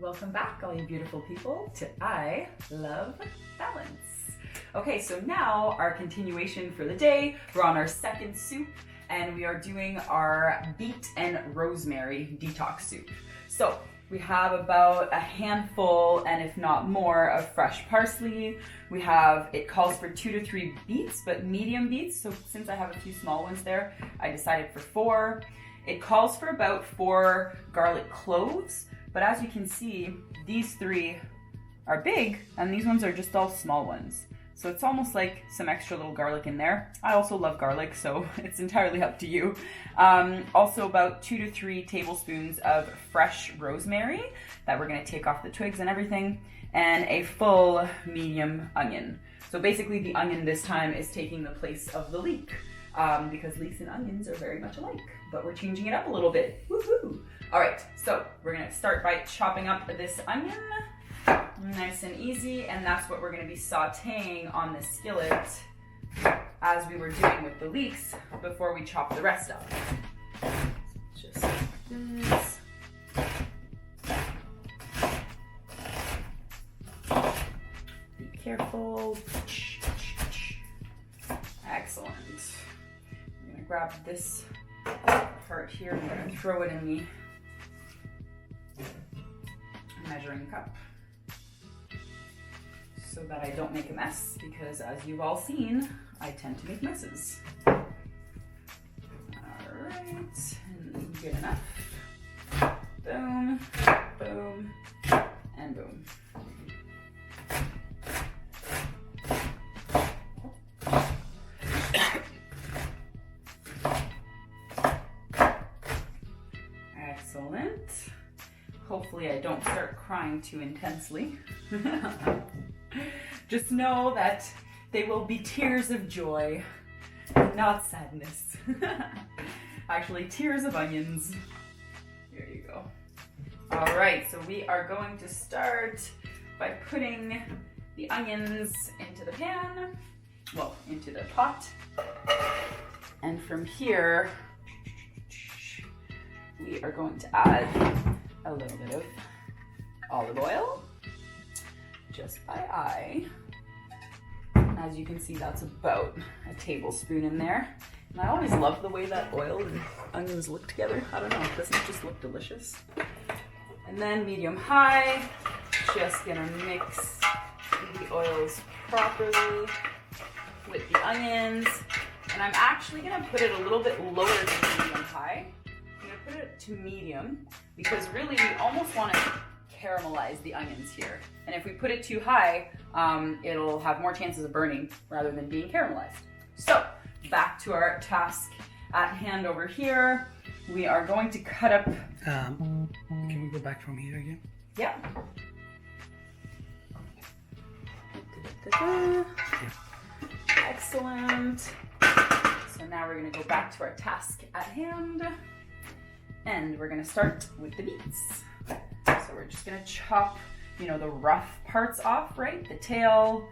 Welcome back, all you beautiful people, to I Love Balance. Okay, so now our continuation for the day. We're on our second soup and we are doing our beet and rosemary detox soup. So we have about a handful, and if not more, of fresh parsley. We have, it calls for 2 to 3 beets, but medium beets. So since I have a few small ones there, I decided for 4. It calls for about 4 garlic cloves, but as you can see, these 3 are big and these ones are just all small ones. So it's almost like some extra little garlic in there. I also love garlic, so it's entirely up to you. Also about 2 to 3 tablespoons of fresh rosemary that we're gonna take off the twigs and everything, and a full medium onion. So basically the onion this time is taking the place of the leek, because leeks and onions are very much alike, but we're changing it up a little bit. Woohoo! All right, so we're gonna start by chopping up this onion. Nice and easy, and that's what we're going to be sauteing on the skillet as we were doing with the leeks before we chop the rest up. Just like this. Be careful. Excellent. I'm going to grab this part here and I'm going to throw it in the measuring cup, so that I don't make a mess, because as you've all seen, I tend to make messes. All right, and good enough. Boom, boom, and boom. Excellent. Hopefully I don't start crying too intensely. Just know that they will be tears of joy, not sadness. Actually, tears of onions. Here you go. All right, so we are going to start by putting the onions into the pan, well, into the pot. And from here, we are going to add a little bit of olive oil, just by eye. As you can see, that's about a tablespoon in there. And I always love the way that oil and onions look together. I don't know, doesn't it just look delicious? And then medium-high, just gonna mix the oils properly with the onions. And I'm actually gonna put it a little bit lower than medium-high. I'm gonna put it to medium, because really we almost want to caramelize the onions here. And if we put it too high, it'll have more chances of burning rather than being caramelized. So back to our task at hand over here. We are going to cut up. Can we go back from here again? Yeah. Yeah. Excellent. So now we're going to go back to our task at hand. And we're gonna start with the beets. So we're just gonna chop, the rough parts off, right? The tail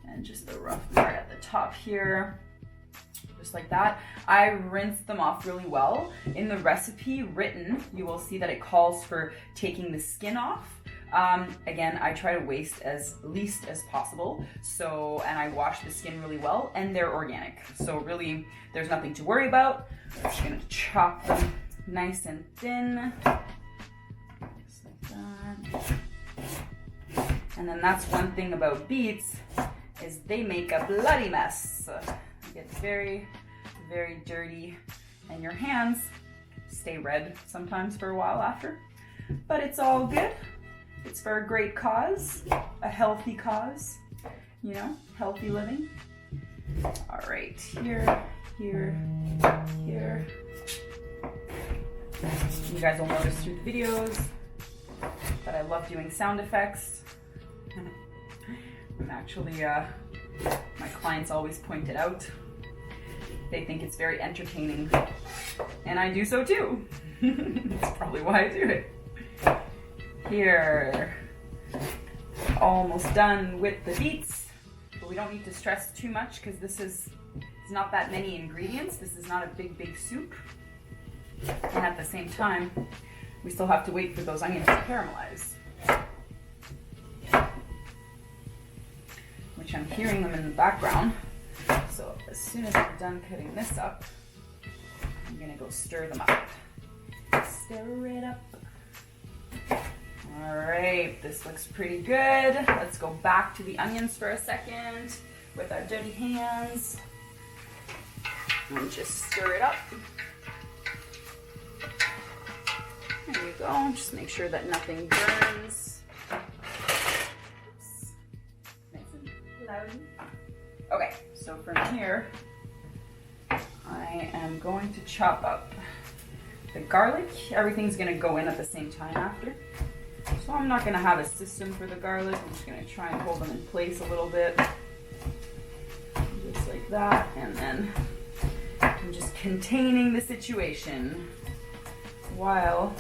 and just the rough part at the top here, just like that. I rinsed them off really well. In the recipe written, you will see that it calls for taking the skin off. Again, I try to waste as least as possible. So, and I wash the skin really well, and they're organic. So really, there's nothing to worry about. We're just gonna chop them nice and thin, just like that. And then that's one thing about beets, is they make a bloody mess. It gets very, very dirty, and your hands stay red sometimes for a while after. But it's all good. It's for a great cause, a healthy cause, healthy living. All right, here, here, here. You guys will notice through the videos that I love doing sound effects. And actually, my clients always point it out. They think it's very entertaining, and I do so too. That's probably why I do it. Here, almost done with the beets, but we don't need to stress too much because it's not that many ingredients. This is not a big soup. And at the same time, we still have to wait for those onions to caramelize. which I'm hearing them in the background. So as soon as I'm done cutting this up, I'm gonna go stir them up. Stir it up. All right, this looks pretty good. Let's go back to the onions for a second with our dirty hands. And just stir it up. There you go. Just make sure that nothing burns. Oops. Nice and loud. Okay, so from here, I am going to chop up the garlic. Everything's gonna go in at the same time after. So I'm not gonna have a system for the garlic. I'm just gonna try and hold them in place a little bit. Just like that, and then I'm just containing the situation while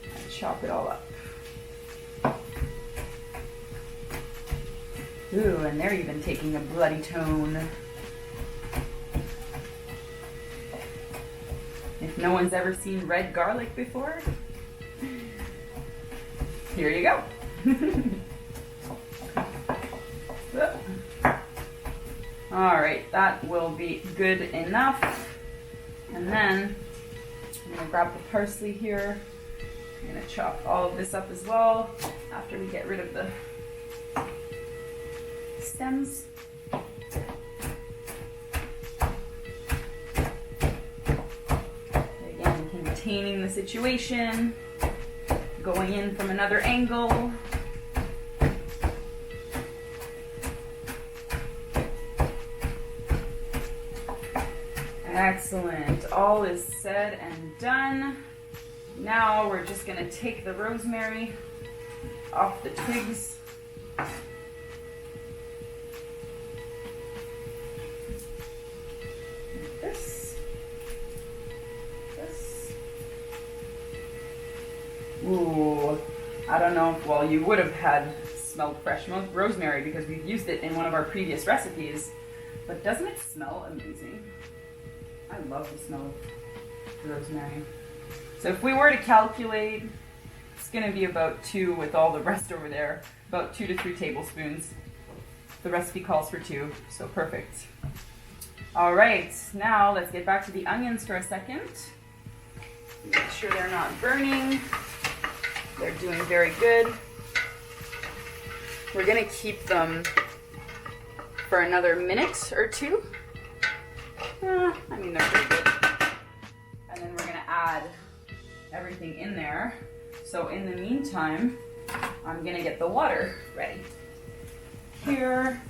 I chop it all up. Ooh, and they're even taking a bloody tone. If no one's ever seen red garlic before, here you go. All right, that will be good enough. And then I'm gonna grab the parsley here. I'm gonna chop all of this up as well after we get rid of the stems. Again, containing the situation, going in from another angle. Excellent. All is said and done. Now we're just going to take the rosemary off the twigs. This. Ooh, I don't know. Well, you would have had smelled fresh rosemary because we've used it in one of our previous recipes. But doesn't it smell amazing? I love the smell of rosemary. So if we were to calculate, it's going to be about 2 with all the rest over there. About 2 to 3 tablespoons. The recipe calls for 2, so perfect. All right, now let's get back to the onions for a second. Make sure they're not burning. They're doing very good. We're going to keep them for another minute or 2. I mean, they're pretty good. And then we're gonna add everything in there. So in the meantime, I'm gonna get the water ready. Here,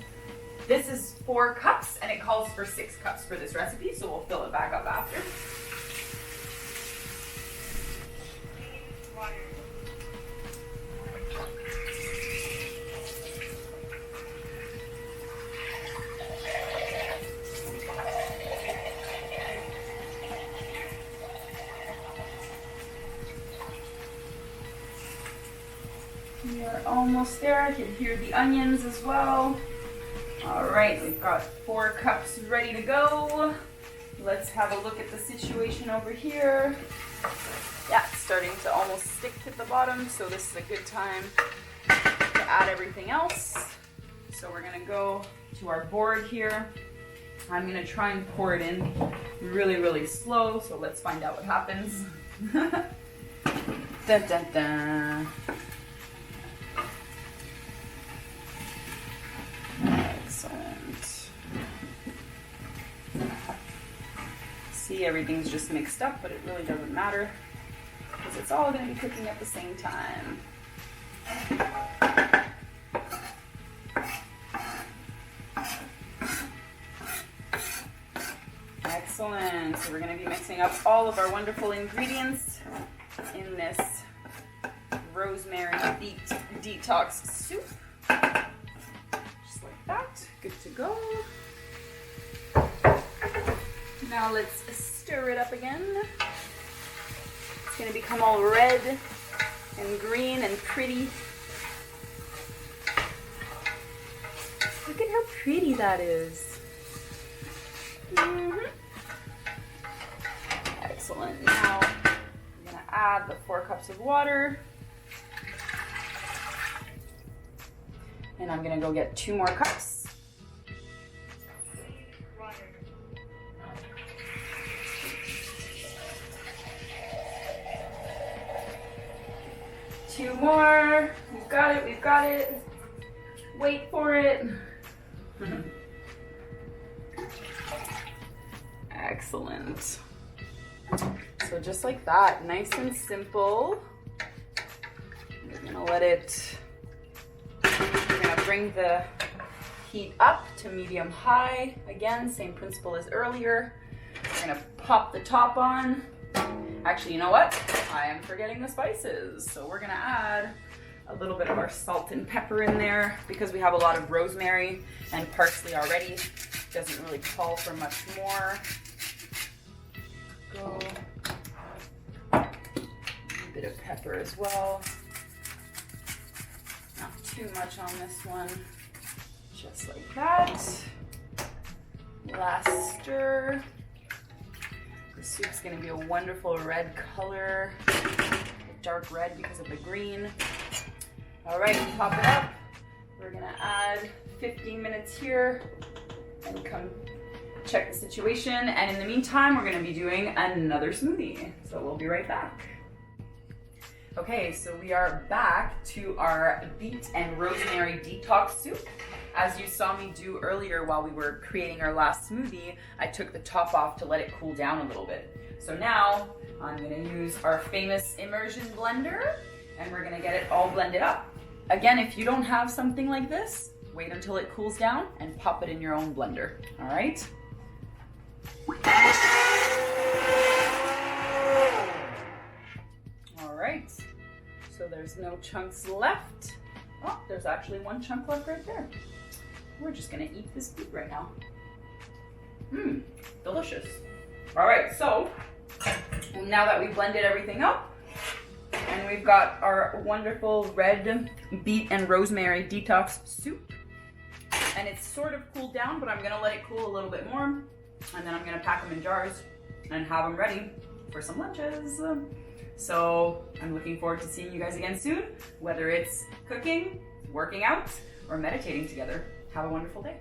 this is 4 cups and it calls for 6 cups for this recipe, so we'll fill it back up after. We are almost there. I can hear the onions as well. All right, we've got 4 cups ready to go. Let's have a look at the situation over here. Yeah, it's starting to almost stick to the bottom, so this is a good time to add everything else. So we're gonna go to our board here. I'm gonna try and pour it in really, really slow, so let's find out what happens. Dun, dun, dun. Excellent. See, everything's just mixed up, but it really doesn't matter because it's all going to be cooking at the same time. Excellent. So we're going to be mixing up all of our wonderful ingredients in this rosemary beet detox soup. Just like that. Good to go. Now let's stir it up again. It's going to become all red and green and pretty. Look at how pretty that is. Excellent. Now I'm going to add the 4 cups of water. And I'm going to go get 2 more cups. more. We've got it, we've got it. Wait for it. Excellent. So just like that, nice and simple. We're gonna let it, we're gonna bring the heat up to medium high. Again, same principle as earlier. We're gonna pop the top on. Actually, you know what? I am forgetting the spices. So we're gonna add a little bit of our salt and pepper in there because we have a lot of rosemary and parsley already. Doesn't really call for much more. Go. A bit of pepper as well. Not too much on this one. Just like that. Last stir. The soup's gonna be a wonderful red color. Dark red because of the green. All right, top it up. We're gonna add 15 minutes here and come check the situation. And in the meantime, we're gonna be doing another smoothie. So we'll be right back. Okay, so we are back to our beet and rosemary detox soup. As you saw me do earlier while we were creating our last smoothie, I took the top off to let it cool down a little bit. So now I'm gonna use our famous immersion blender and we're gonna get it all blended up. Again, if you don't have something like this, wait until it cools down and pop it in your own blender, all right? All right, so there's no chunks left. Oh, there's actually one chunk left right there. We're just gonna eat this beet right now. Mmm, delicious. All right, so now that we've blended everything up and we've got our wonderful red beet and rosemary detox soup, and it's sort of cooled down, but I'm gonna let it cool a little bit more, and then I'm gonna pack them in jars and have them ready for some lunches. So I'm looking forward to seeing you guys again soon, whether it's cooking, working out, or meditating together. Have a wonderful day.